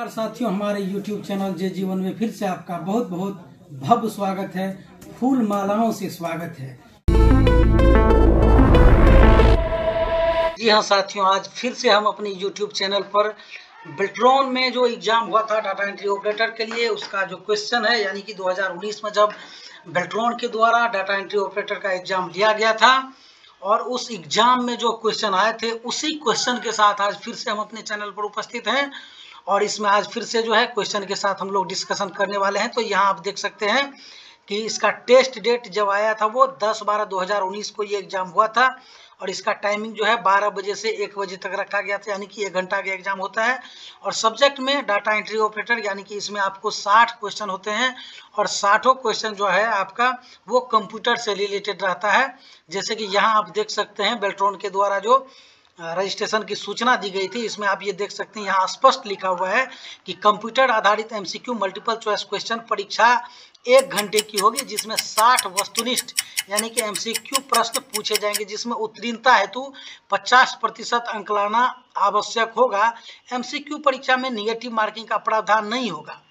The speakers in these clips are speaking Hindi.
नमस्कार साथियों, हमारे YouTube चैनल जे जीवन में फिर से आपका बहुत बहुत भव्य स्वागत है। फूल मालाओं से स्वागत है। जी हाँ साथियों, आज फिर से हम अपने YouTube चैनल पर बेल्ट्रॉन में जो एग्जाम हुआ था डाटा एंट्री ऑपरेटर के लिए, उसका जो क्वेश्चन है, यानी कि 2019 में जब बेल्ट्रॉन के द्वारा डाटा एंट्री ऑपरेटर का एग्जाम लिया गया था और उस एग्जाम में जो क्वेश्चन आए थे, उसी क्वेश्चन के साथ आज फिर से हम अपने चैनल पर उपस्थित हैं और इसमें आज फिर से जो है क्वेश्चन के साथ हम लोग डिस्कशन करने वाले हैं। तो यहाँ आप देख सकते हैं कि इसका टेस्ट डेट जब आया था वो 10/12/2019 को ये एग्जाम हुआ था और इसका टाइमिंग जो है 12 बजे से 1 बजे तक रखा गया था, यानी कि 1 घंटा का एग्जाम होता है। और सब्जेक्ट में डाटा एंट्री ऑपरेटर, यानी कि इसमें आपको 60 क्वेश्चन होते हैं और 60 क्वेश्चन जो है आपका वो कंप्यूटर से रिलेटेड रहता है। जैसे कि यहाँ आप देख सकते हैं बेल्ट्रॉन के द्वारा जो रजिस्ट्रेशन की सूचना दी गई थी, इसमें आप ये देख सकते हैं यहाँ स्पष्ट लिखा हुआ है कि कंप्यूटर आधारित एमसीक्यू मल्टीपल चॉइस क्वेश्चन परीक्षा 1 घंटे की होगी, जिसमें 60 वस्तुनिष्ठ यानी कि एमसीक्यू प्रश्न पूछे जाएंगे, जिसमें उत्तीर्णता हेतु 50% अंक लाना आवश्यक होगा। एमसीक्यू परीक्षा में निगेटिव मार्किंग का प्रावधान नहीं होगा।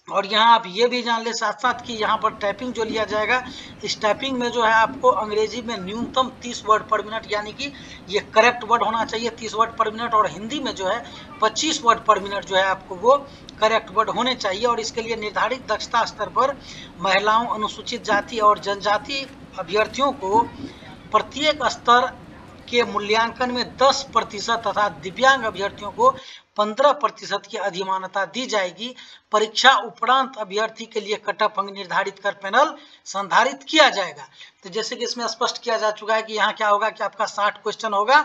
और यहाँ आप ये भी जान ले साथ साथ कि यहाँ पर टाइपिंग जो लिया जाएगा, इस टाइपिंग में जो है आपको अंग्रेजी में न्यूनतम 30 वर्ड पर मिनट, यानी कि ये करेक्ट वर्ड होना चाहिए 30 वर्ड पर मिनट, और हिंदी में जो है 25 वर्ड पर मिनट जो है आपको वो करेक्ट वर्ड होने चाहिए। और इसके लिए निर्धारित दक्षता स्तर पर महिलाओं, अनुसूचित जाति और जनजाति अभ्यर्थियों को प्रत्येक स्तर के मूल्यांकन में 10% तथा दिव्यांग अभ्यर्थियों को 15% की अधिमानता दी जाएगी। परीक्षा उपरांत अभ्यर्थी के लिए कट ऑफ अंक निर्धारित कर पैनल संधारित किया जाएगा। तो जैसे कि इसमें स्पष्ट किया जा चुका है कि यहाँ क्या होगा कि आपका 60 क्वेश्चन होगा,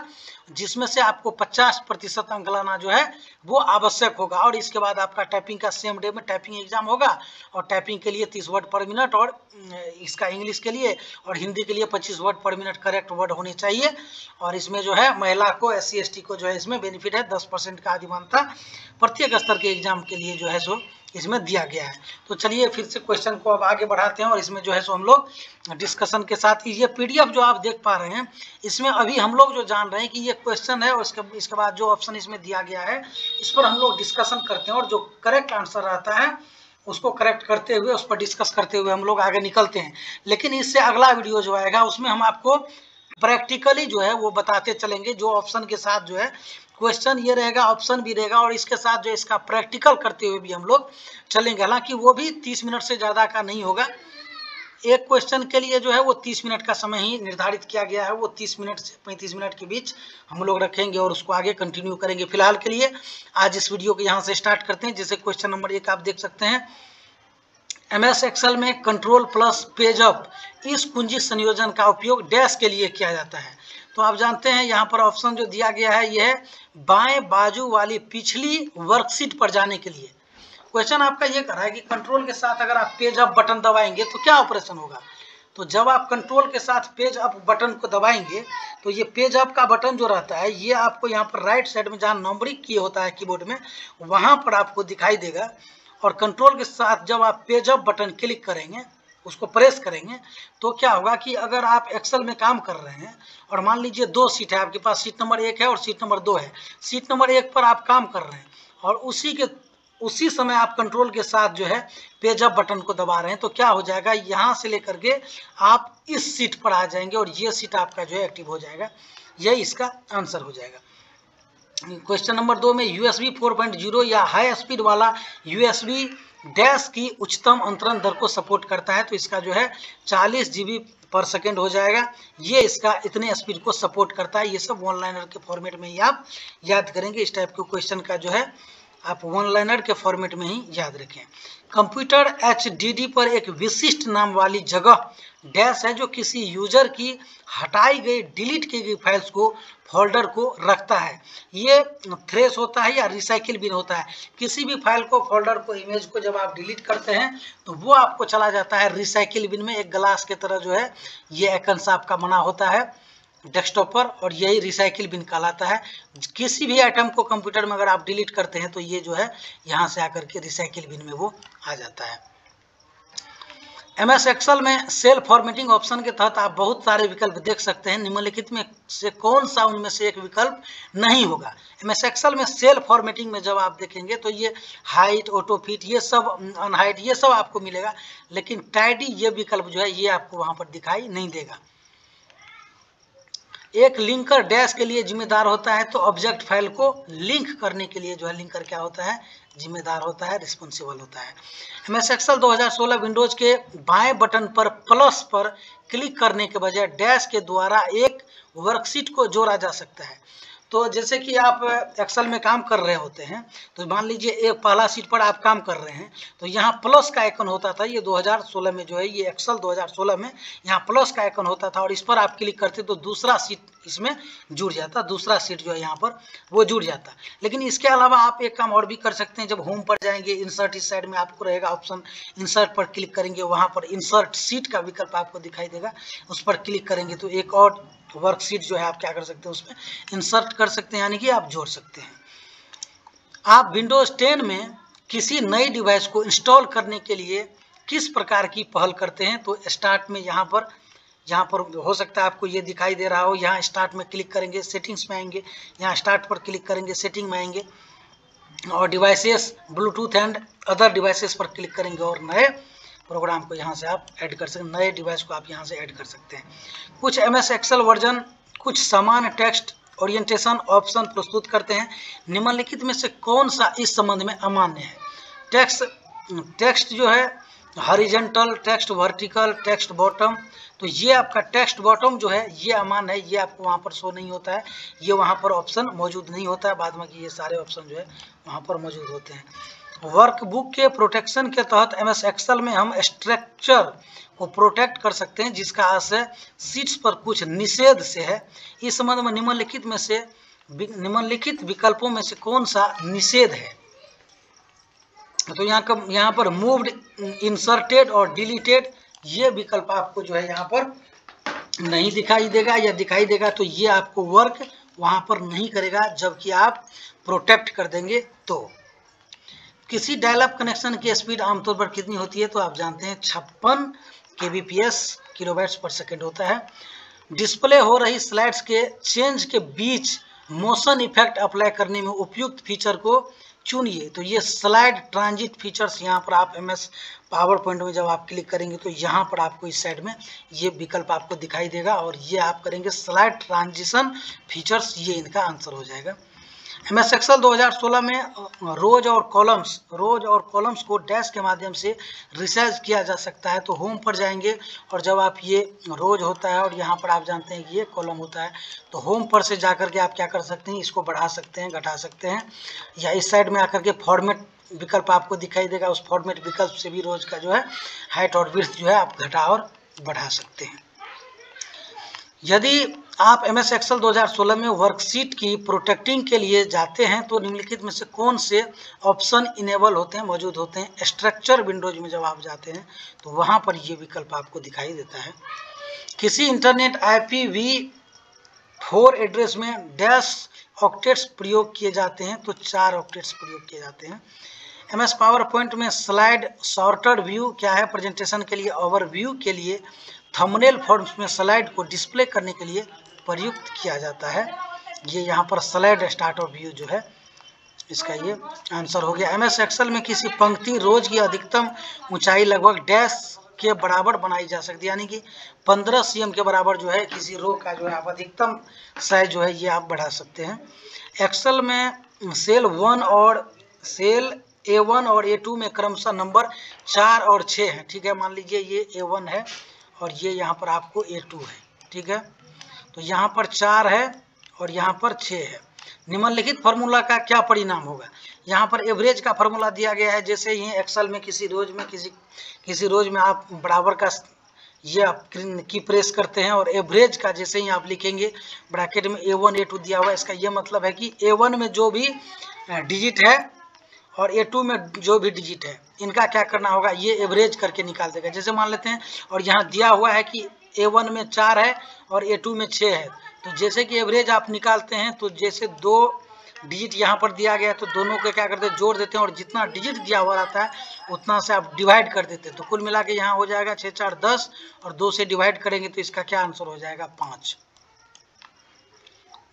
जिसमें से आपको 50% अंक लाना जो है वो आवश्यक होगा। और इसके बाद आपका टाइपिंग का सेम डे में टाइपिंग एग्जाम होगा और टाइपिंग के लिए 30 वर्ड पर मिनट, और इसका इंग्लिश के लिए और हिंदी के लिए 25 वर्ड पर मिनट करेक्ट वर्ड होने चाहिए। और इसमें जो है महिला को, SC ST को जो है इसमें बेनिफिट है 10% का अधिमानता प्रत्येक स्तर के एग्जाम के लिए जो है सो इसमें दिया गया है। तो चलिए फिर से क्वेश्चन को अब आगे बढ़ाते हैं और इसमें जो है सो हम लोग डिस्कशन के साथ ये PDF जो आप देख पा रहे हैं, इसमें अभी हम लोग जो जान रहे हैं कि ये क्वेश्चन है और इसके बाद जो ऑप्शन इसमें दिया गया है, इस पर हम लोग डिस्कशन करते हैं और जो करेक्ट आंसर रहता है उसको करेक्ट करते हुए, उस पर डिस्कस करते हुए हम लोग आगे निकलते हैं। लेकिन इससे अगला वीडियो जो आएगा उसमें हम आपको प्रैक्टिकली जो है वो बताते चलेंगे, जो ऑप्शन के साथ जो है क्वेश्चन ये रहेगा, ऑप्शन भी रहेगा और इसके साथ जो इसका प्रैक्टिकल करते हुए भी हम लोग चलेंगे। हालांकि वो भी 30 मिनट से ज़्यादा का नहीं होगा। एक क्वेश्चन के लिए जो है वो 30 मिनट का समय ही निर्धारित किया गया है, वो 30 मिनट से 35 मिनट के बीच हम लोग रखेंगे और उसको आगे कंटिन्यू करेंगे। फिलहाल के लिए आज इस वीडियो को यहाँ से स्टार्ट करते हैं। जैसे क्वेश्चन नंबर 1 आप देख सकते हैं, MS एक्सेल में कंट्रोल प्लस पेज अप इस कुंजी संयोजन का उपयोग डैश के लिए किया जाता है। तो आप जानते हैं यहाँ पर ऑप्शन जो दिया गया है यह है बाएं बाजू वाली पिछली वर्कशीट पर जाने के लिए। क्वेश्चन आपका ये कर रहा है कि कंट्रोल के साथ अगर आप पेज अप बटन दबाएंगे तो क्या ऑपरेशन होगा। तो जब आप कंट्रोल के साथ पेज अप बटन को दबाएंगे तो ये पेज अप का बटन जो रहता है ये आपको यहाँ पर राइट साइड में जहाँ नंबरिंग की होता है कीबोर्ड में, वहाँ पर आपको दिखाई देगा। और कंट्रोल के साथ जब आप पेज अप बटन क्लिक करेंगे, उसको प्रेस करेंगे, तो क्या होगा कि अगर आप एक्सेल में काम कर रहे हैं और मान लीजिए 2 सीट है आपके पास, सीट नंबर 1 है और सीट नंबर 2 है, सीट नंबर 1 पर आप काम कर रहे हैं और उसी समय आप कंट्रोल के साथ जो है पेज अप बटन को दबा रहे हैं, तो क्या हो जाएगा, यहाँ से लेकर के आप इस सीट पर आ जाएंगे और ये सीट आपका जो है एक्टिव हो जाएगा। यही इसका आंसर हो जाएगा। क्वेश्चन नंबर 2 में USB 4.0 या हाई स्पीड वाला USB डैश की उच्चतम अंतरण दर को सपोर्ट करता है। तो इसका जो है 40 GB पर सेकेंड हो जाएगा। ये इसका इतने स्पीड को सपोर्ट करता है। ये सब वन लाइनर के फॉर्मेट में ही आप याद करेंगे। इस टाइप के क्वेश्चन का जो है आप वन लाइनर के फॉर्मेट में ही याद रखें। कंप्यूटर HDD पर एक विशिष्ट नाम वाली जगह डैश है जो किसी यूजर की हटाई गई, डिलीट की गई फाइल्स को, फोल्डर को रखता है। ये थ्रेश होता है या रिसाइकिल बिन होता है। किसी भी फाइल को, फोल्डर को, इमेज को जब आप डिलीट करते हैं तो वो आपको चला जाता है रिसाइकिल बिन में। एक ग्लास के तरह जो है ये आइकन्स आपका बना होता है डेस्कटॉप पर और यही रिसाइकिल बिन कहलाता है। किसी भी आइटम को कंप्यूटर में अगर आप डिलीट करते हैं तो ये जो है यहाँ से आकर के रिसाइकिल बिन में वो आ जाता है। MS एक्सेल में सेल फॉर्मेटिंग ऑप्शन के तहत आप बहुत सारे विकल्प देख सकते हैं। निम्नलिखित में से कौन सा उनमें से एक विकल्प नहीं होगा? MS एक्सेल में सेल फॉर्मेटिंग में जब आप देखेंगे तो ये हाइट, ऑटो फिट, ये सब अनहाइट, ये सब आपको मिलेगा, लेकिन टाइडी ये विकल्प जो है ये आपको वहां पर दिखाई नहीं देगा। एक लिंकर डैश के लिए जिम्मेदार होता है, तो ऑब्जेक्ट फाइल को लिंक करने के लिए जो है लिंकर क्या होता है? जिम्मेदार होता है, रिस्पॉन्सिबल होता है। MS एक्सेल 2016 विंडोज के बाएं बटन पर प्लस पर क्लिक करने के बजाय डैश के द्वारा एक वर्कशीट को जोड़ा जा सकता है। तो जैसे कि आप एक्सेल में काम कर रहे होते हैं, तो मान लीजिए एक पहला शीट पर आप काम कर रहे हैं, तो यहाँ प्लस का आइकन होता था। ये 2016 में जो है, ये एक्सेल 2016 में यहाँ प्लस का आइकन होता था, और इस पर आप क्लिक करते तो दूसरा शीट इसमें जुड़ जाता, दूसरा शीट जो है यहाँ पर वो जुड़ जाता। लेकिन इसके अलावा आप एक काम और भी कर सकते हैं। जब होम पर जाएंगे, इंसर्ट इस साइड में आपको रहेगा ऑप्शन, इंसर्ट पर क्लिक करेंगे, वहाँ पर इंसर्ट शीट का विकल्प आपको दिखाई देगा, उस पर क्लिक करेंगे तो एक और वर्कशीट जो है आप क्या कर सकते हैं, उसमें इंसर्ट कर सकते हैं, यानी कि आप जोड़ सकते हैं। आप विंडोज 10 में किसी नई डिवाइस को इंस्टॉल करने के लिए किस प्रकार की पहल करते हैं? तो स्टार्ट में यहाँ पर हो सकता है आपको ये दिखाई दे रहा हो, यहाँ स्टार्ट में क्लिक करेंगे, सेटिंग्स में आएंगे, यहाँ स्टार्ट पर क्लिक करेंगे, सेटिंग में आएंगे, और devices, Bluetooth and other devices पर क्लिक करेंगे, और नए प्रोग्राम को यहाँ से आप ऐड कर सकते हैं, नए डिवाइस को आप यहाँ से ऐड कर सकते हैं। कुछ MS एक्सेल वर्जन कुछ समान टेक्स्ट ओरिएंटेशन ऑप्शन प्रस्तुत करते हैं। निम्नलिखित में से कौन सा इस संबंध में अमान्य है? टेक्स्ट जो है horizontal, text vertical, text bottom, तो ये आपका टेक्स्ट बॉटम जो है ये अमान्य है, ये आपको वहाँ पर शो नहीं होता है, ये वहाँ पर ऑप्शन मौजूद नहीं होता है। बाद में ये सारे ऑप्शन जो है वहाँ पर मौजूद होते हैं। वर्कबुक के प्रोटेक्शन के तहत MS एक्सेल में हम स्ट्रक्चर को प्रोटेक्ट कर सकते हैं, जिसका आशय शीट्स पर कुछ निषेध से है। इस संबंध में निम्नलिखित विकल्पों में से कौन सा निषेध है? तो यहाँ पर मूव्ड, इंसर्टेड और डिलीटेड ये विकल्प आपको जो है यहाँ पर नहीं दिखाई देगा, या दिखाई देगा तो ये आपको वर्क वहाँ पर नहीं करेगा, जबकि आप प्रोटेक्ट कर देंगे तो। किसी डायल अप कनेक्शन की स्पीड आमतौर पर कितनी होती है? तो आप जानते हैं 56 kbps किलोबाइट्स पर सेकेंड होता है। डिस्प्ले हो रही स्लाइड्स के चेंज के बीच मोशन इफेक्ट अप्लाई करने में उपयुक्त फीचर को चुनिए। तो ये स्लाइड ट्रांजिट फीचर्स, यहाँ पर आप MS पावर पॉइंट में जब आप क्लिक करेंगे तो यहाँ पर आपको इस साइड में ये विकल्प आपको दिखाई देगा, और ये आप करेंगे स्लाइड ट्रांजिशन फीचर्स, ये इनका आंसर हो जाएगा। MS एक्सेल 2016 में रोज और कॉलम्स को डैश के माध्यम से रिसाइज किया जा सकता है। तो होम पर जाएंगे, और जब आप ये रोज होता है और यहाँ पर आप जानते हैं ये कॉलम होता है, तो होम पर से जाकर के आप क्या कर सकते हैं, इसको बढ़ा सकते हैं, घटा सकते हैं, या इस साइड में आकर के फॉर्मेट विकल्प आपको दिखाई देगा, उस फॉर्मेट विकल्प से भी रोज का जो है हाइट और विड्थ जो है आप घटा और बढ़ा सकते हैं। यदि आप MS एक्सेल 2016 में वर्कशीट की प्रोटेक्टिंग के लिए जाते हैं, तो निम्नलिखित में से कौन से ऑप्शन इनेबल होते हैं, मौजूद होते हैं? स्ट्रक्चर विंडोज में जब आप जाते हैं तो वहाँ पर ये विकल्प आपको दिखाई देता है। किसी इंटरनेट IPv4 एड्रेस में डैश ऑक्टेट्स प्रयोग किए जाते हैं, तो 4 ऑक्टेट्स प्रयोग किए जाते हैं। MS पावर पॉइंट में स्लाइड सॉर्टेड व्यू क्या है? प्रेजेंटेशन के लिए, ओवरव्यू के लिए, थंबनेल फॉर्म्स में स्लाइड को डिस्प्ले करने के लिए प्रयुक्त किया जाता है। ये यहाँ पर स्लाइड स्टार्ट और व्यू जो है इसका ये आंसर हो गया। MS एक्सेल में किसी पंक्ति रोज की अधिकतम ऊंचाई लगभग डैश के बराबर बनाई जा सकती है, यानी कि 15 cm के बराबर जो है किसी रो का जो है आप अधिकतम साइज जो है ये आप बढ़ा सकते हैं। एक्सेल में सेल A1 और A2 में क्रमशः नंबर 4 और 6 है, ठीक है। मान लीजिए ये A1 है और ये यहाँ पर आपको A2 है, ठीक है। तो यहाँ पर 4 है और यहाँ पर 6 है। निम्नलिखित फार्मूला का क्या परिणाम होगा? यहाँ पर एवरेज का फार्मूला दिया गया है। जैसे ही एक्सेल में किसी रोज में आप बराबर का ये आप की प्रेस करते हैं, और एवरेज का जैसे ही आप लिखेंगे ब्रैकेट में A1 A2 दिया हुआ है, इसका ये मतलब है कि A1 में जो भी डिजिट है और A2 में जो भी डिजिट है, इनका क्या करना होगा, ये एवरेज करके निकाल देगा। जैसे मान लेते हैं, और यहाँ दिया हुआ है कि A1 में 4 है और A2 में 6 है, तो जैसे कि एवरेज आप निकालते हैं, तो जैसे डिजिट यहाँ पर दिया गया है, तो दोनों को क्या करते हैं, जोड़ देते हैं और जितना डिजिट दिया हुआ रहता है उतना से आप डिवाइड कर देते हैं। तो कुल मिला के यहाँ हो जाएगा 6 4 10 और 2 से डिवाइड करेंगे तो इसका क्या आंसर हो जाएगा 5।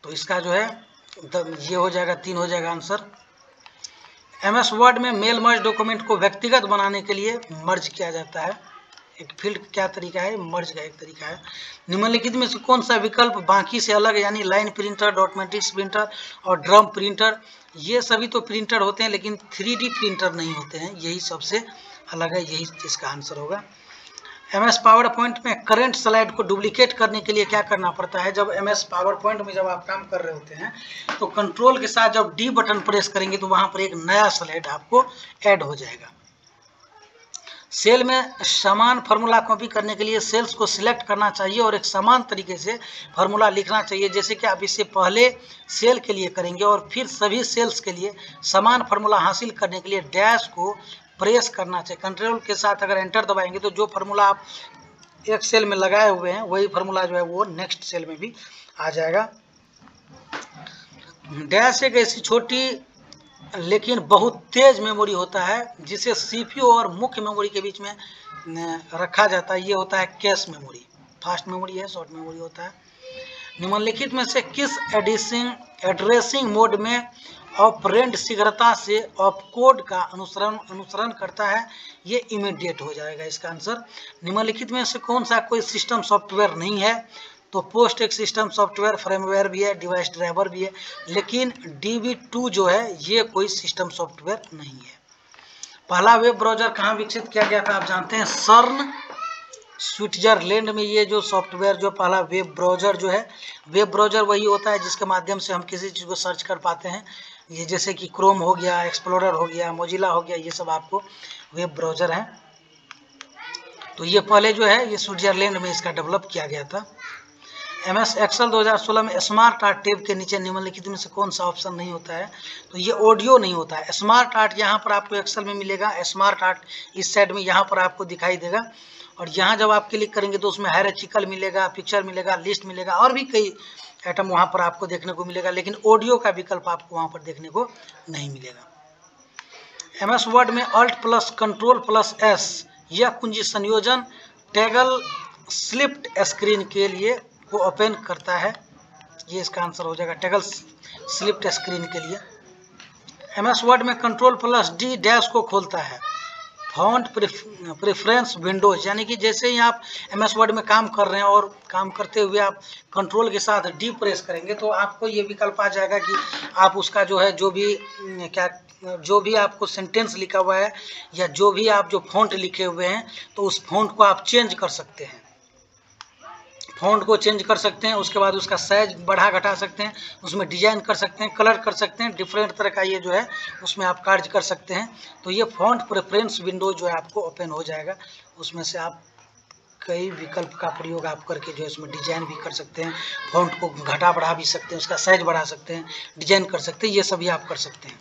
तो इसका जो है ये हो जाएगा 3 हो जाएगा आंसर। MS वर्ड में मेल मर्ज डॉक्यूमेंट को व्यक्तिगत बनाने के लिए मर्ज किया जाता है। एक फील्ड क्या तरीका है, मर्ज का एक तरीका है। निम्नलिखित में से कौन सा विकल्प बाकी से अलग, यानी लाइन प्रिंटर, डॉटमेटिक्स प्रिंटर और ड्रम प्रिंटर, ये सभी तो प्रिंटर होते हैं लेकिन 3D प्रिंटर नहीं होते हैं, यही सबसे अलग है, यही इसका आंसर होगा। MS पावर पॉइंट में करंट स्लाइड को डुप्लीकेट करने के लिए क्या करना पड़ता है। जब MS पावर पॉइंट में जब आप काम कर रहे होते हैं तो कंट्रोल के साथ जब D बटन प्रेस करेंगे तो वहां पर एक नया स्लाइड आपको ऐड हो जाएगा। सेल में समान फार्मूला कॉपी करने के लिए सेल्स को सिलेक्ट करना चाहिए और एक समान तरीके से फार्मूला लिखना चाहिए। जैसे कि आप इससे पहले सेल के लिए करेंगे और फिर सभी सेल्स के लिए समान फार्मूला हासिल करने के लिए डैश को प्रेस करना चाहिए। कंट्रोल के साथ अगर एंटर दबाएंगे तो जो फार्मूला आप एक सेल में लगाए हुए हैं वही फार्मूला जो है वो नेक्स्ट सेल में भी आ जाएगा। डैश एक ऐसी छोटी लेकिन बहुत तेज मेमोरी होता है जिसे CPU और मुख्य मेमोरी के बीच में रखा जाता है। ये होता है कैश मेमोरी, फास्ट मेमोरी है, शॉर्ट मेमोरी होता है। निम्नलिखित में से किस एड्रेसिंग मोड में ऑपरेंड शीघ्रता से ऑपकोड का अनुसरण करता है, ये इमीडिएट हो जाएगा इसका आंसर। निम्नलिखित में से कौन सा कोई सिस्टम सॉफ्टवेयर नहीं है, तो पोस्ट एक सिस्टम सॉफ्टवेयर, फ्रेमवेयर भी है, डिवाइस ड्राइवर भी है, लेकिन DB2 जो है ये कोई सिस्टम सॉफ्टवेयर नहीं है। पहला वेब ब्राउजर कहाँ विकसित किया गया था, आप जानते हैं सर्न, स्विट्जरलैंड में। ये जो सॉफ्टवेयर जो पहला वेब ब्राउजर जो है, वेब ब्राउजर वही होता है जिसके माध्यम से हम किसी चीज़ को सर्च कर पाते हैं। ये जैसे कि क्रोम हो गया, एक्सप्लोरर हो गया, मोजिला हो गया, ये सब आपको वेब ब्राउजर है। तो ये पहले जो है ये स्विट्जरलैंड में इसका डेवलप किया गया था। MS एक्सेल 2016 में स्मार्ट आर्ट टैब के नीचे निम्नलिखित में से कौन सा ऑप्शन नहीं होता है, तो ये ऑडियो नहीं होता है। स्मार्ट आर्ट यहाँ पर आपको एक्सेल में मिलेगा, स्मार्ट आर्ट इस साइड में यहाँ पर आपको दिखाई देगा और यहाँ जब आप क्लिक करेंगे तो उसमें हायरार्चिकल मिलेगा, पिक्चर मिलेगा, लिस्ट मिलेगा और भी कई आइटम वहाँ पर आपको देखने को मिलेगा, लेकिन ऑडियो का विकल्प आपको वहाँ पर देखने को नहीं मिलेगा। MS वर्ड में Alt+Ctrl+S यह कुंजी संयोजन टैगल स्लिप्ड स्क्रीन के लिए को ओपन करता है, ये इसका आंसर हो जाएगा, टैगल स्लिप्ड स्क्रीन के लिए। MS वर्ड में Ctrl+D डैश को खोलता है। फॉन्ट प्रेफरेंस विंडोज, यानी कि जैसे ही आप MS वर्ड में काम कर रहे हैं और काम करते हुए आप कंट्रोल के साथ D प्रेस करेंगे तो आपको ये विकल्प आ जाएगा कि आप उसका जो है जो भी आपको सेंटेंस लिखा हुआ है या जो भी आप जो फॉन्ट लिखे हुए हैं तो उस फॉन्ट को आप चेंज कर सकते हैं, फॉन्ट को चेंज कर सकते हैं। उसके बाद उसका साइज बढ़ा घटा सकते हैं, उसमें डिजाइन कर सकते हैं, कलर कर सकते हैं, डिफरेंट तरह का ये जो है उसमें आप कार्य कर सकते हैं। तो ये फॉन्ट प्रेफरेंस विंडो जो है आपको ओपन हो जाएगा, उसमें से आप कई विकल्प का प्रयोग आप करके जो है उसमें डिजाइन भी कर सकते हैं, फॉन्ट को घटा बढ़ा भी सकते हैं, उसका साइज बढ़ा सकते हैं, डिजाइन कर सकते हैं, ये सभी आप कर सकते हैं।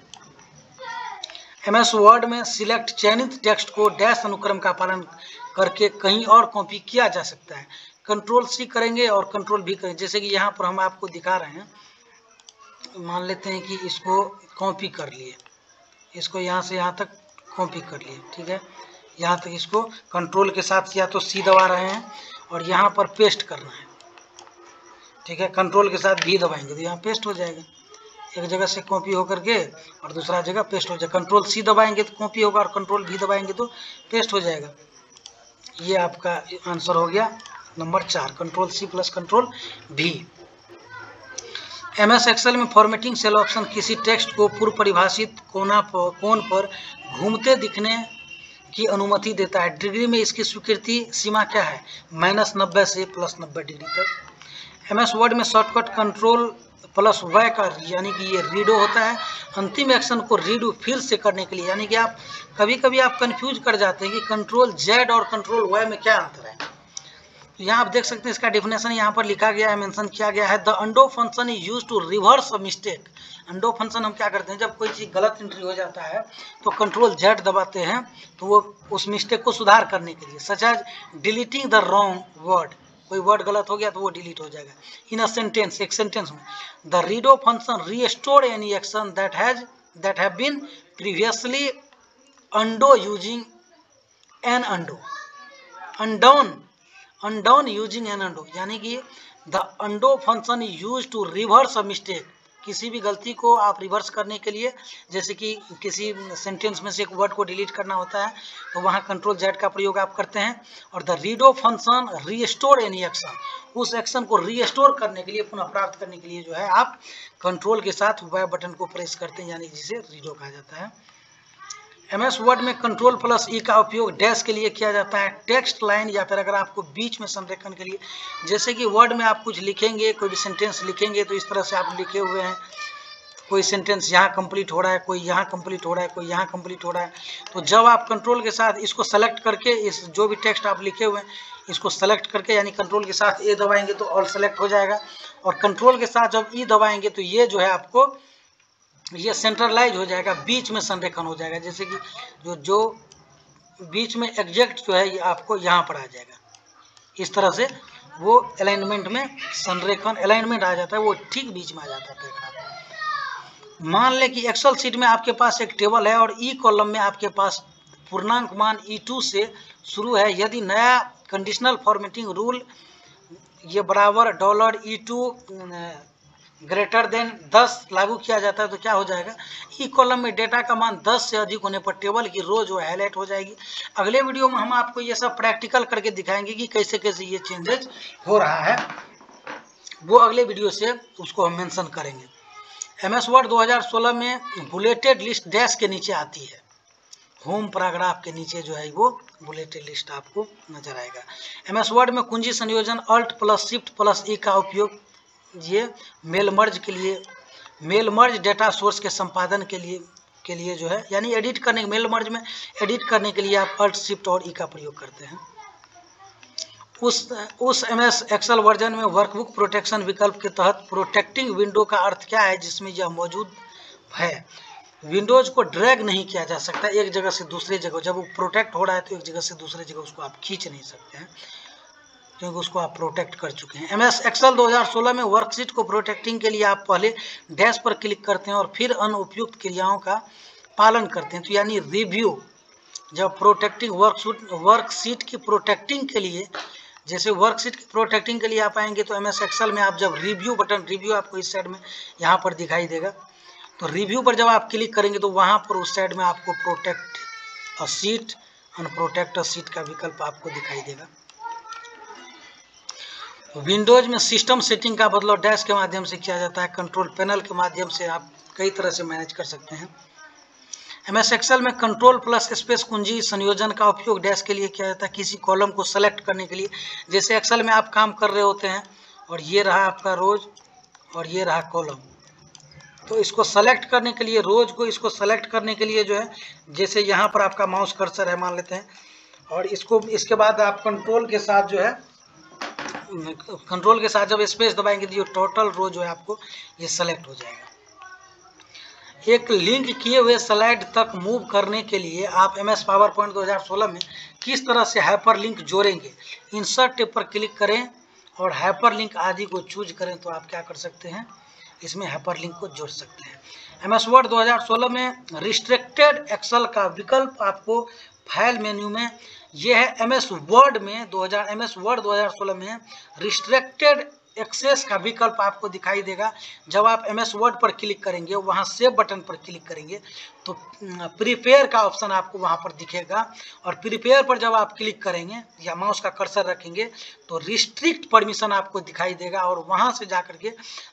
MS वर्ड में सिलेक्ट चयनित टेक्स्ट को डैश अनुक्रम का पालन करके कहीं और कॉपी किया जा सकता है। Ctrl+C करेंगे और Ctrl+V करेंगे। जैसे कि यहाँ पर हम आपको दिखा रहे हैं, मान लेते हैं कि इसको कॉपी कर लिए, इसको यहाँ से यहाँ तक कॉपी कर लिए, ठीक है, यहाँ तक इसको कंट्रोल के साथ या तो C दबा रहे हैं और यहाँ पर पेस्ट करना है, ठीक है, कंट्रोल के साथ V दबाएंगे तो यहाँ पेस्ट हो जाएगा, एक जगह से कॉपी होकर के और दूसरा जगह पेस्ट हो जाएगा। Ctrl+C दबाएंगे तो कॉपी होगा और Ctrl+V दबाएंगे तो पेस्ट हो जाएगा। ये आपका आंसर हो गया number 4, Ctrl+C + Ctrl+V। MS Excel में फॉर्मेटिंग सेल ऑप्शन किसी टेक्स्ट को पूर्व परिभाषित कोण पर घूमते दिखने की अनुमति देता है। डिग्री में इसकी स्वीकृति सीमा क्या है, -90 से +90 डिग्री तक। MS वर्ड में शॉर्टकट Ctrl+Y का यानी कि ये रीडो होता है। अंतिम एक्शन को रीडो फिर से करने के लिए, यानी कि आप कभी आप कंफ्यूज कर जाते हैं कि Ctrl+Z और Ctrl+Y में क्या अंतर है। यहाँ आप देख सकते हैं इसका डेफिनेशन यहाँ पर लिखा गया है, मेंशन किया गया है। The undo function is use to reverse a mistake. Undo function हम क्या करते हैं, जब कोई चीज़ गलत एंट्री हो जाता है तो Ctrl+Z दबाते हैं तो वो उस मिस्टेक को सुधार करने के लिए, such as deleting the wrong word, कोई वर्ड गलत हो गया तो वो डिलीट हो जाएगा। इन अ सेंटेंस, एक सेंटेंस में, the redo function restore any action that have been previously undo using an undo, undone using an undo, यानी कि the undo function is use to reverse a mistake, किसी भी गलती को आप रिवर्स करने के लिए, जैसे कि किसी सेंटेंस में से एक वर्ड को डिलीट करना होता है तो वहाँ कंट्रोल जेड का प्रयोग आप करते हैं। और the redo function restore any action, उस एक्शन को रीस्टोर करने के लिए, पुनः प्राप्त करने के लिए जो है आप कंट्रोल के साथ वाई बटन को प्रेस करते हैं, यानी जिसे रीडो कहा जाता है। MS वर्ड में कंट्रोल प्लस ई का उपयोग डैश के लिए किया जाता है, टेक्स्ट लाइन या फिर अगर आपको बीच में संरेखन के लिए, जैसे कि वर्ड में आप कुछ लिखेंगे, कोई भी सेंटेंस लिखेंगे तो इस तरह से आप लिखे हुए हैं, कोई सेंटेंस यहाँ कंप्लीट हो रहा है, कोई यहाँ कंप्लीट हो रहा है, कोई यहाँ कंप्लीट हो रहा है, तो जब आप कंट्रोल के साथ इसको सेलेक्ट करके, इस जो भी टेक्स्ट आप लिखे हुए हैं इसको सेलेक्ट करके, यानी कंट्रोल के साथ ए दबाएंगे तो ऑल सेलेक्ट हो जाएगा, और कंट्रोल के साथ जब ई दबाएंगे तो ये जो है आपको ये सेंट्रलाइज हो जाएगा, बीच में संरेखन हो जाएगा, जैसे कि जो बीच में एग्जैक्ट जो है ये आपको यहाँ पर आ जाएगा, इस तरह से वो अलाइनमेंट में संरेखन अलाइनमेंट आ जाता है, वो ठीक बीच में आ जाता है। मान लें कि एक्सेल शीट में आपके पास एक टेबल है और ई कॉलम में आपके पास पूर्णांक मान E2 से शुरू है, यदि नया कंडीशनल फॉर्मेटिंग रूल ये बराबर $E2 ग्रेटर देन 10 लागू किया जाता है तो क्या हो जाएगा, ई कॉलम में डेटा का मान 10 से अधिक होने पर टेबल की रो जो हाईलाइट हो जाएगी। अगले वीडियो में हम आपको ये सब प्रैक्टिकल करके दिखाएंगे कि कैसे कैसे ये चेंजेस हो रहा है, वो अगले वीडियो से उसको हम मेंशन करेंगे। MS वर्ड 2016 में बुलेटेड लिस्ट डैश के नीचे आती है, होम पैराग्राफ के नीचे जो है वो बुलेटेड लिस्ट आपको नजर आएगा। MS वर्ड में कुंजी संयोजन अल्ट प्लस शिफ्ट प्लस ई का उपयोग ये मेल मर्ज के लिए, मेल मर्ज डेटा सोर्स के संपादन के लिए जो है, यानी एडिट करने, मेल मर्ज में एडिट करने के लिए आप अल्ट शिफ्ट और ई का प्रयोग करते हैं। उस MS एक्सेल वर्जन में वर्कबुक प्रोटेक्शन विकल्प के तहत प्रोटेक्टिंग विंडो का अर्थ क्या है, जिसमें यह मौजूद है, विंडोज को ड्रैग नहीं किया जा सकता एक जगह से दूसरे जगह, जब वो प्रोटेक्ट हो रहा है तो एक जगह से दूसरे जगह उसको आप खींच नहीं सकते हैं, क्योंकि उसको आप प्रोटेक्ट कर चुके हैं। MS एक्सेल 2016 में वर्कशीट को प्रोटेक्टिंग के लिए आप पहले डैश पर क्लिक करते हैं और फिर अनुपयुक्त क्रियाओं का पालन करते हैं, तो यानी रिव्यू, जब प्रोटेक्टिंग वर्कशीट की प्रोटेक्टिंग के लिए, जैसे वर्कशीट की प्रोटेक्टिंग के लिए आप आएंगे तो MS एक्सेल में आप जब रिव्यू बटन, रिव्यू आपको इस साइड में यहाँ पर दिखाई देगा, तो रिव्यू पर जब आप क्लिक करेंगे तो वहाँ पर उस साइड में आपको प्रोटेक्ट अ सीट, अनप्रोटेक्ट अ सीट का विकल्प आपको दिखाई देगा। विंडोज में सिस्टम सेटिंग का बदलाव डैश के माध्यम से किया जाता है, कंट्रोल पैनल के माध्यम से आप कई तरह से मैनेज कर सकते हैं। MS एक्सेल में कंट्रोल प्लस स्पेस कुंजी संयोजन का उपयोग डैश के लिए किया जाता है, किसी कॉलम को सेलेक्ट करने के लिए, जैसे एक्सेल में आप काम कर रहे होते हैं और ये रहा आपका रोज और ये रहा कॉलम, तो इसको सेलेक्ट करने के लिए, रोज को इसको सेलेक्ट करने के लिए जो है, जैसे यहाँ पर आपका माउस कर्सर है मान लेते हैं, और इसको इसके बाद आप कंट्रोल के साथ जो है, कंट्रोल के साथ जब स्पेस दबाएंगे तो ये टोटल रो जो है आपको ये सेलेक्ट हो जाएगा। एक लिंक किए हुए स्लाइड तक मूव करने के लिए आप MS पावर पॉइंट 2016 में किस तरह से हाइपर लिंक जोड़ेंगे, इंसर्ट टेब पर क्लिक करें और हाइपर लिंक आदि को चूज करें तो आप क्या कर सकते हैं, इसमें हाइपर लिंक को जोड़ सकते हैं। MS वर्ड 2016 में रिस्ट्रिक्टेड एक्सेल का विकल्प आपको फाइल मेन्यू में, यह है MS वर्ड में MS वर्ड 2016 में रिस्ट्रिक्टेड एक्सेस का विकल्प आपको दिखाई देगा। जब आप MS वर्ड पर क्लिक करेंगे, वहां सेव बटन पर क्लिक करेंगे तो प्रिपेयर का ऑप्शन आपको वहां पर दिखेगा, और प्रिपेयर पर जब आप क्लिक करेंगे या माउस का कर्सर रखेंगे तो रिस्ट्रिक्ट परमिशन आपको दिखाई देगा, और वहां से जाकर के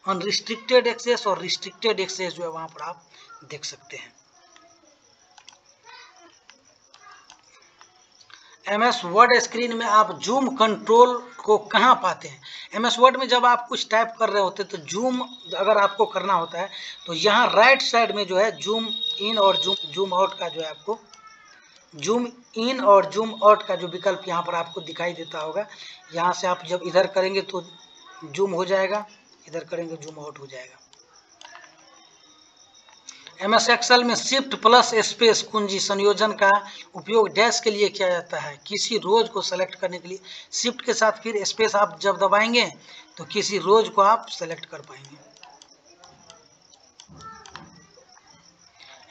अनरिस्ट्रिक्टेड एक्सेस और रिस्ट्रिक्टेड एक्सेस जो है वहां पर आप देख सकते हैं। MS वर्ड स्क्रीन में आप जूम कंट्रोल को कहाँ पाते हैं, MS वर्ड में जब आप कुछ टाइप कर रहे होते हैं तो जूम अगर आपको करना होता है तो यहाँ राइट साइड में जो है जूम इन और जूम आउट का जो है आपको जूम इन और जूम आउट का जो विकल्प यहाँ पर आपको दिखाई देता होगा, यहाँ से आप जब इधर करेंगे तो जूम हो जाएगा, इधर करेंगे जूम आउट हो जाएगा। MS एक्सेल में शिफ्ट प्लस स्पेस कुंजी संयोजन का उपयोग डैश के लिए किया जाता है। किसी रोज को सेलेक्ट करने के लिए शिफ्ट के साथ फिर स्पेस आप जब दबाएंगे तो किसी रोज को आप सेलेक्ट कर पाएंगे।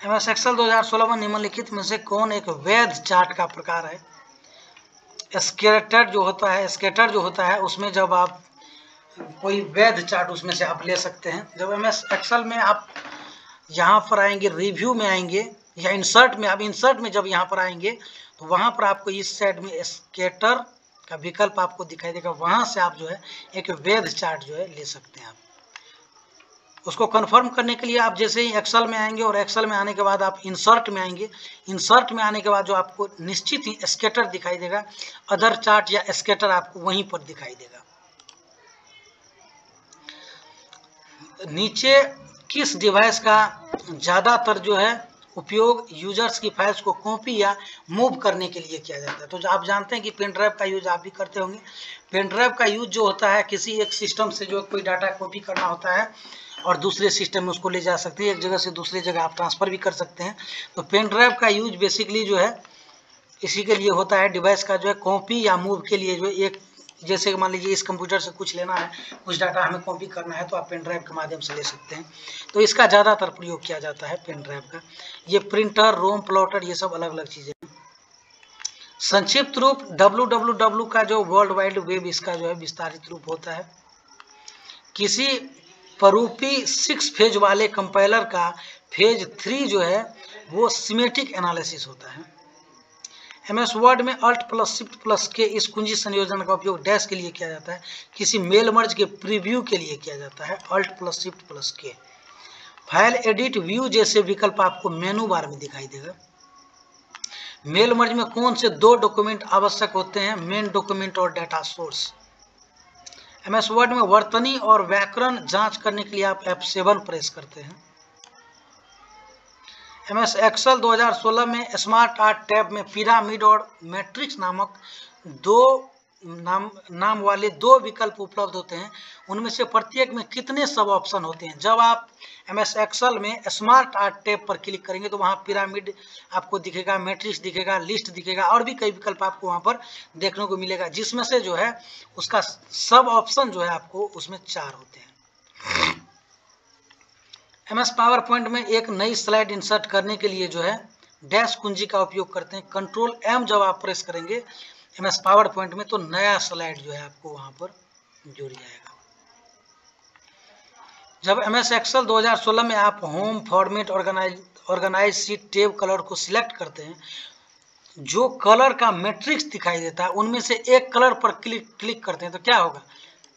MS एक्सेल 2016 में निम्नलिखित में से कौन एक वैध चार्ट का प्रकार है? स्कैटर जो होता है उसमें जब आप कोई वैध चार्ट उसमें से आप ले सकते हैं। जब MS एक्सेल में आप यहाँ पर आएंगे, रिव्यू में आएंगे या इंसर्ट में, आप इंसर्ट में जब यहाँ पर आएंगे तो वहाँ पर आपको इस साइड में स्कैटर का विकल्प आपको दिखाई देगा। वहाँ से आप जो है एक वैध चार्ट जो है ले सकते हैं। आप उसको कंफर्म करने के लिए आप जैसे ही एक्सेल में आएंगे और एक्सेल में आने के बाद आप इंसर्ट में आएंगे, इंसर्ट में आने के बाद जो आपको निश्चित ही स्कैटर दिखाई देगा, अदर चार्ट या स्कैटर आपको वहीं पर दिखाई देगा। नीचे किस डिवाइस का ज़्यादातर जो है उपयोग यूजर्स की फाइल्स को कॉपी या मूव करने के लिए किया जाता है? तो आप जानते हैं कि पेन ड्राइव का यूज आप भी करते होंगे। पेन ड्राइव का यूज जो होता है किसी एक सिस्टम से जो कोई डाटा कॉपी करना होता है और दूसरे सिस्टम में उसको ले जा सकते हैं, एक जगह से दूसरी जगह आप ट्रांसफ़र भी कर सकते हैं। तो पेन ड्राइव का यूज बेसिकली जो है इसी के लिए होता है, डिवाइस का जो है कॉपी या मूव के लिए। जो एक जैसे मान लीजिए इस कंप्यूटर से कुछ लेना है, कुछ डाटा हमें कॉपी करना है तो आप पेन ड्राइव के माध्यम से ले सकते हैं। तो इसका ज़्यादातर प्रयोग किया जाता है पेन ड्राइव का। ये प्रिंटर, रोम प्लॉटर, ये सब अलग अलग चीज़ें हैं। संक्षिप्त रूप www का जो वर्ल्ड वाइड वेब, इसका जो है विस्तारित रूप होता है। किसी परूपी 6 फेज वाले कंपाइलर का फेज 3 जो है वो सिमेटिक एनालिसिस होता है। MS वर्ड में अल्ट प्लस शिफ्ट प्लस के इस कुंजी संयोजन का उपयोग डैश के लिए किया जाता है। किसी मेल मर्ज के प्रीव्यू के लिए किया जाता है, अल्ट प्लस शिफ्ट प्लस के। फाइल एडिट व्यू जैसे विकल्प आपको मेनू बार में दिखाई देगा। मेल मर्ज में कौन से 2 डॉक्यूमेंट आवश्यक होते हैं? मेन डॉक्यूमेंट और डाटा सोर्स। MS वर्ड में वर्तनी और व्याकरण जांच करने के लिए आप F7 प्रेस करते हैं। MS एक्सेल 2016 में स्मार्ट आर्ट टैब में पिरामिड और मैट्रिक्स नामक नाम वाले 2 विकल्प उपलब्ध होते हैं। उनमें से प्रत्येक में कितने सब ऑप्शन होते हैं? जब आप MS एक्सेल में स्मार्ट आर्ट टैब पर क्लिक करेंगे तो वहाँ पिरामिड आपको दिखेगा, मैट्रिक्स दिखेगा, लिस्ट दिखेगा और भी कई विकल्प आपको वहाँ पर देखने को मिलेगा, जिसमें से जो है उसका सब ऑप्शन जो है आपको उसमें 4 होते हैं। MS पावर पॉइंट में एक नई स्लाइड इंसर्ट करने के लिए जो है डैश कुंजी का उपयोग करते हैं। कंट्रोल M जब आप प्रेस करेंगे MS पावर पॉइंट में तो नया स्लाइड जो है आपको वहां पर जुड़ जाएगा। जब MS एक्सेल 2016 में आप home format organise sheet tab colour को सिलेक्ट करते हैं, जो कलर का मैट्रिक्स दिखाई देता है उनमें से एक कलर पर क्लिक करते हैं तो क्या होगा?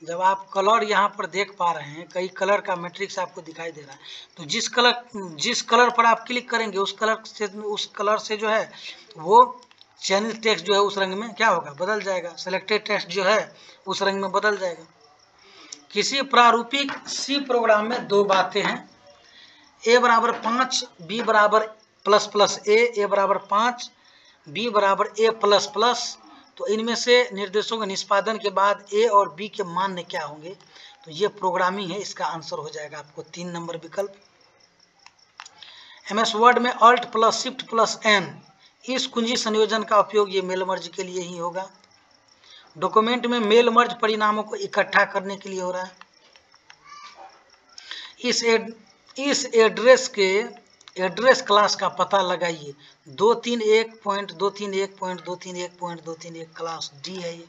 जब आप कलर यहाँ पर देख पा रहे हैं, कई कलर का मैट्रिक्स आपको दिखाई दे रहा है, तो जिस कलर पर आप क्लिक करेंगे उस कलर से जो है वो चयनित टेक्स्ट जो है उस रंग में क्या होगा? बदल जाएगा। सेलेक्टेड टेक्स्ट जो है उस रंग में बदल जाएगा। किसी प्रारूपिक C प्रोग्राम में 2 बातें हैं, A बराबर 5, B बराबर ++ A बराबर 5, B बराबर A++। तो इनमें से निर्देशों के निष्पादन के बाद A और B के मान क्या होंगे? तो ये प्रोग्रामिंग है, इसका आंसर हो जाएगा आपको 3 नंबर विकल्प। MS वर्ड में alt plus shift plus N इस कुंजी संयोजन का उपयोग ये मेल मर्ज के लिए ही होगा। डॉक्यूमेंट में मेल मर्ज परिणामों को इकट्ठा करने के लिए हो रहा है। इस एड्रेस क्लास का पता लगाइए। 231.231.231.231 क्लास D है ये।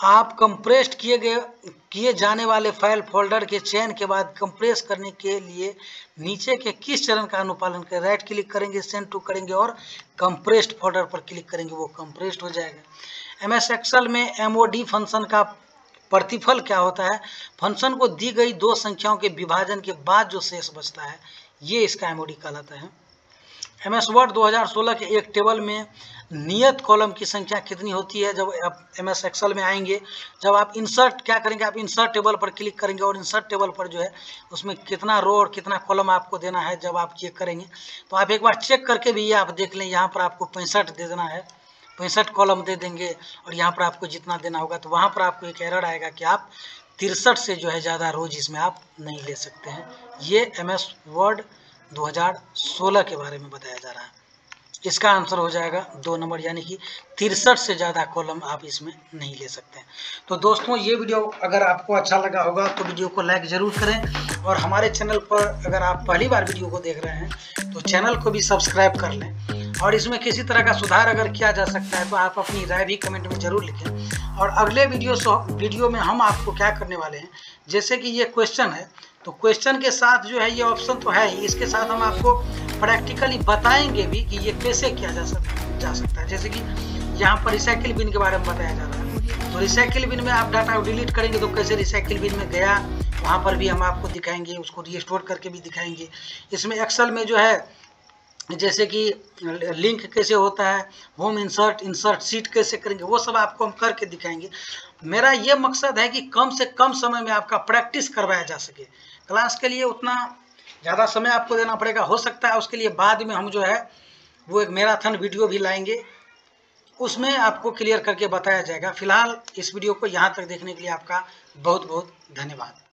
आप कंप्रेस्ड किए जाने वाले फाइल फोल्डर के चयन के बाद कंप्रेस करने के लिए नीचे के किस चरण का अनुपालन करें? राइट क्लिक करेंगे, सेंड टू करेंगे और कंप्रेस्ड फोल्डर पर क्लिक करेंगे, वो कंप्रेस्ड हो जाएगा। MS एक्सेल में MOD फंक्शन का प्रतिफल क्या होता है? फंक्शन को दी गई 2 संख्याओं के विभाजन के बाद जो शेष बचता है ये इसका MOD कहलाता है। MS वर्ड 2016 के एक टेबल में नियत कॉलम की संख्या कितनी होती है? जब आप MS एक्सेल में आएंगे, जब आप इंसर्ट क्या करेंगे, आप इंसर्ट टेबल पर क्लिक करेंगे और इंसर्ट टेबल पर जो है उसमें कितना रो और कितना कॉलम आपको देना है जब आप चेक करेंगे तो आप एक बार चेक करके भी ये आप देख लें। यहाँ पर आपको 65 दे देना है, 65 कॉलम दे देंगे और यहाँ पर आपको जितना देना होगा तो वहाँ पर आपको एक एरर आएगा कि आप 63 से जो है ज़्यादा रोज इसमें आप नहीं ले सकते हैं। ये MS वर्ड 2016 के बारे में बताया जा रहा है। इसका आंसर हो जाएगा 2 नंबर, यानी कि 63 से ज़्यादा कॉलम आप इसमें नहीं ले सकते हैं। तो दोस्तों ये वीडियो अगर आपको अच्छा लगा होगा तो वीडियो को लाइक ज़रूर करें, और हमारे चैनल पर अगर आप पहली बार वीडियो को देख रहे हैं तो चैनल को भी सब्सक्राइब कर लें, और इसमें किसी तरह का सुधार अगर किया जा सकता है तो आप अपनी राय भी कमेंट में ज़रूर लिखें। और अगले वीडियो में हम आपको क्या करने वाले हैं, जैसे कि ये क्वेश्चन है तो क्वेश्चन के साथ जो है ये ऑप्शन तो है ही, इसके साथ हम आपको प्रैक्टिकली बताएंगे भी कि ये कैसे किया जा सकता है। जैसे कि यहाँ पर रिसाइकिल बिन के बारे में बताया जा रहा है, तो रिसाइकिल बिन में आप डाटा डिलीट करेंगे तो कैसे रिसाइकिल बिन में गया वहाँ पर भी हम आपको दिखाएंगे, उसको रीस्टोर करके भी दिखाएंगे। इसमें एक्सेल में जो है जैसे कि लिंक कैसे होता है, होम इंसर्ट शीट कैसे करेंगे, वो सब आपको हम करके दिखाएंगे। मेरा ये मकसद है कि कम से कम समय में आपका प्रैक्टिस करवाया जा सके। क्लास के लिए उतना ज़्यादा समय आपको देना पड़ेगा, हो सकता है उसके लिए बाद में हम जो है वो एक मैराथन वीडियो भी लाएंगे, उसमें आपको क्लियर करके बताया जाएगा। फिलहाल इस वीडियो को यहाँ तक देखने के लिए आपका बहुत बहुत धन्यवाद।